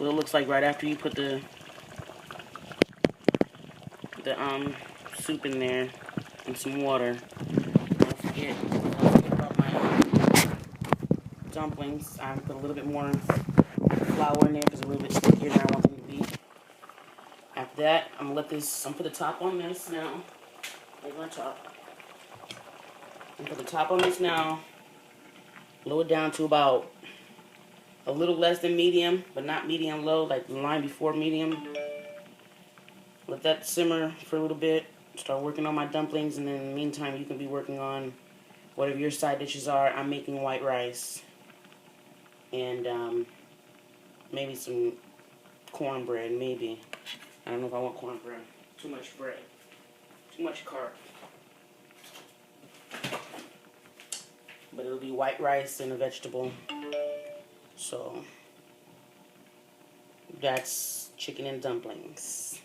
what it looks like right after you put the soup in there and some water. Don't forget about my dumplings. I put a little bit more flour in there because it's a little bit stickier than I want them to be. After that, I'm gonna put the top on this now. Here's my top. I'm gonna put the top on this now. Lower it down to about a little less than medium, but not medium low, like the line before medium. Let that simmer for a little bit. Start working on my dumplings, and then in the meantime, you can be working on whatever your side dishes are. I'm making white rice and maybe some cornbread, maybe. I don't know if I want cornbread. Too much bread. Too much carb. But it'll be white rice and a vegetable. So that's chicken and dumplings.